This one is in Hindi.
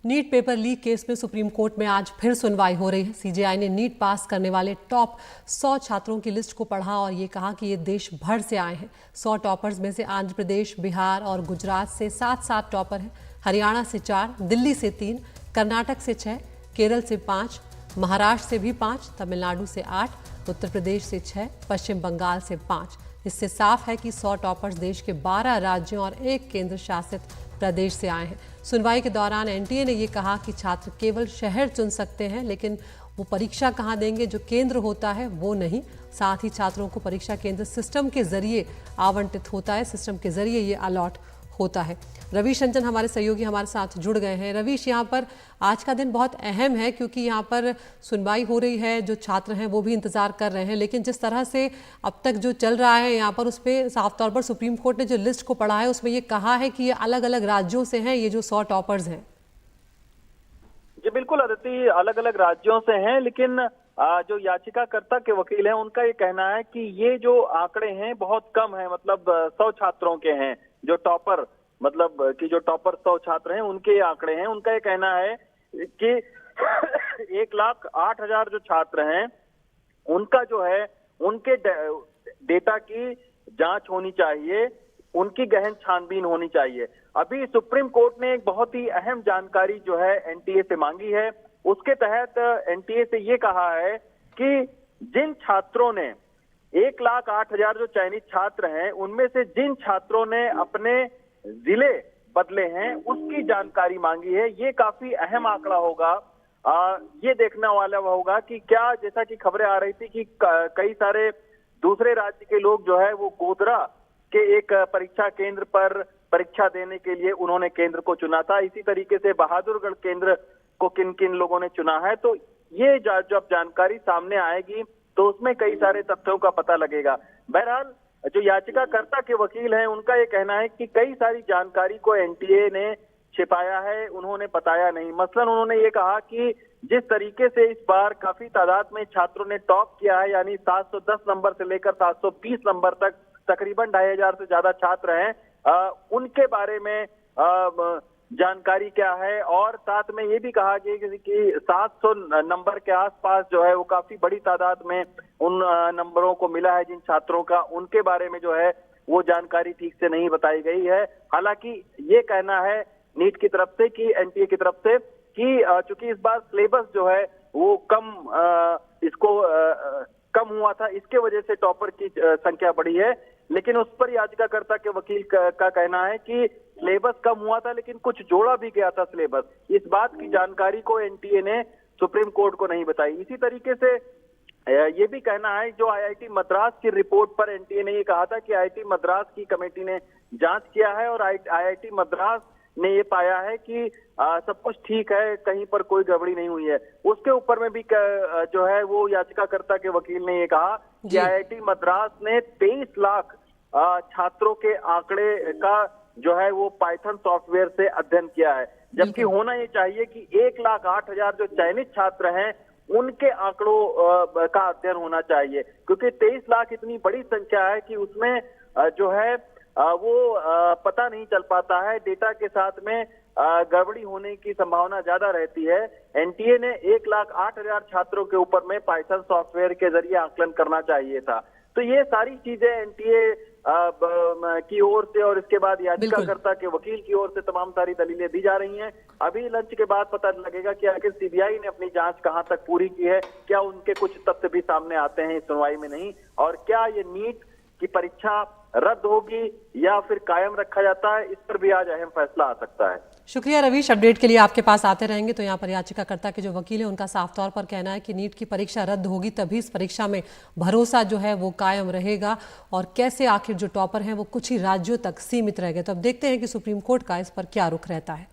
नीट पेपर लीक केस में सुप्रीम कोर्ट में आज फिर सुनवाई हो रही है। सीजेआई ने नीट पास करने वाले टॉप 100 छात्रों की लिस्ट को पढ़ा और ये कहा कि ये देश भर से आए हैं। 100 टॉपर्स में से आंध्र प्रदेश, बिहार और गुजरात से 7-7 टॉपर हैं। हरियाणा से 4, दिल्ली से 3, कर्नाटक से 6, केरल से 5, महाराष्ट्र से भी 5, तमिलनाडु से 8, उत्तर प्रदेश से 6, पश्चिम बंगाल से 5। इससे साफ है कि 100 टॉपर्स देश के 12 राज्यों और 1 केंद्र शासित प्रदेश से आए हैं। सुनवाई के दौरान एनटीए ने यह कहा कि छात्र केवल शहर चुन सकते हैं, लेकिन वो परीक्षा कहाँ देंगे जो केंद्र होता है वो नहीं। साथ ही छात्रों को परीक्षा केंद्र सिस्टम के जरिए आवंटित होता है, सिस्टम के जरिए ये अलॉट होता है। रवीश रंजन हमारे सहयोगी हमारे साथ जुड़ गए हैं। रवीश, यहाँ पर आज का दिन बहुत अहम है क्योंकि यहाँ पर सुनवाई हो रही है, जो छात्र हैं वो भी इंतजार कर रहे हैं, लेकिन जिस तरह से अब तक जो चल रहा है यहाँ पर उस पर साफ तौर पर सुप्रीम कोर्ट ने जो लिस्ट को पढ़ा है उसमें ये कहा है कि ये अलग अलग राज्यों से हैं, ये जो 100 टॉपर्स हैं। जी बिल्कुल अदिति, अलग अलग राज्यों से हैं, लेकिन जो याचिकाकर्ता के वकील हैं उनका ये कहना है कि ये जो आंकड़े हैं बहुत कम है। मतलब 100 छात्रों के हैं जो टॉपर, मतलब कि जो टॉपर 100 छात्र हैं उनके आंकड़े हैं। उनका ये कहना है कि 1,08,000 जो छात्र हैं उनका जो है उनके डेटा की जांच होनी चाहिए, उनकी गहन छानबीन होनी चाहिए। अभी सुप्रीम कोर्ट ने एक बहुत ही अहम जानकारी जो है एनटीए से मांगी है। उसके तहत एनटीए से ये कहा है कि जिन छात्रों ने 1,08,000 जो चयनित छात्र हैं उनमें से जिन छात्रों ने अपने जिले बदले हैं उसकी जानकारी मांगी है। ये काफी अहम आंकड़ा होगा। ये देखने वाला होगा कि क्या, जैसा कि खबरें आ रही थी कि कई सारे दूसरे राज्य के लोग जो है वो गोधरा के एक परीक्षा केंद्र पर परीक्षा देने के लिए उन्होंने केंद्र को चुना था। इसी तरीके से बहादुरगढ़ केंद्र को किन किन लोगों ने चुना है। तो ये जब जानकारी सामने आएगी तो उसमें कई सारे तथ्यों का पता लगेगा। बहरहाल जो याचिकाकर्ता के वकील हैं उनका ये कहना है कि कई सारी जानकारी को एनटीए ने छिपाया है, उन्होंने बताया नहीं। मसलन उन्होंने ये कहा कि जिस तरीके से इस बार काफी तादाद में छात्रों ने टॉप किया है, यानी 710 नंबर से लेकर 720 नंबर तक तकरीबन 2,500 से ज्यादा छात्र हैं, उनके बारे में जानकारी क्या है। और साथ में ये भी कहा गया कि 700 नंबर के आसपास जो है वो काफी बड़ी तादाद में उन नंबरों को मिला है जिन छात्रों का, उनके बारे में जो है वो जानकारी ठीक से नहीं बताई गई है। हालांकि ये कहना है नीट की तरफ से कि एनटीए की तरफ से कि चूंकि इस बार सिलेबस जो है वो कम हुआ था, इसके वजह से टॉपर की संख्या बढ़ी है। लेकिन उस पर याचिकाकर्ता के वकील का कहना है कि सिलेबस कम हुआ था लेकिन कुछ जोड़ा भी गया था सिलेबस। इस बात की जानकारी को एनटीए ने सुप्रीम कोर्ट को नहीं बताई। इसी तरीके से ये भी कहना है, जो आईआईटी मद्रास की रिपोर्ट पर एनटीए ने ये कहा था कि आईआईटी मद्रास की कमेटी ने जांच किया है और आईआईटी मद्रास ने ये पाया है कि सब कुछ ठीक है, कहीं पर कोई गड़बड़ी नहीं हुई है। उसके ऊपर में भी जो है वो याचिकाकर्ता के वकील ने ये कहा कि आईआईटी मद्रास ने 23 लाख छात्रों के आंकड़े का जो है वो पाइथन सॉफ्टवेयर से अध्ययन किया है, जबकि होना ये चाहिए कि 1,08,000 जो चयनित छात्र हैं उनके आंकड़ों का अध्ययन होना चाहिए, क्योंकि 23 लाख इतनी बड़ी संख्या है कि उसमें जो है वो पता नहीं चल पाता है। डेटा के साथ में गड़बड़ी होने की संभावना ज्यादा रहती है। एनटीए ने 1,08,000 छात्रों के ऊपर में पाइथन सॉफ्टवेयर के जरिए आकलन करना चाहिए था। तो ये सारी चीजें एनटीए की ओर से और इसके बाद याचिकाकर्ता के वकील की ओर से तमाम सारी दलीलें दी जा रही हैं। अभी लंच के बाद पता लगेगा कि आखिर सीबीआई ने अपनी जांच कहां तक पूरी की है, क्या उनके कुछ तथ्य भी सामने आते हैं इस सुनवाई में नहीं, और क्या ये नीट की परीक्षा रद्द होगी या फिर कायम रखा जाता है, इस पर भी आज अहम फैसला आ सकता है। शुक्रिया रवीश, अपडेट के लिए आपके पास आते रहेंगे। तो यहाँ पर याचिकाकर्ता के जो वकील हैं उनका साफ तौर पर कहना है कि नीट की परीक्षा रद्द होगी तभी इस परीक्षा में भरोसा जो है वो कायम रहेगा, और कैसे आखिर जो टॉपर हैं वो कुछ ही राज्यों तक सीमित रह गए। तो अब देखते हैं कि सुप्रीम कोर्ट का इस पर क्या रुख रहता है।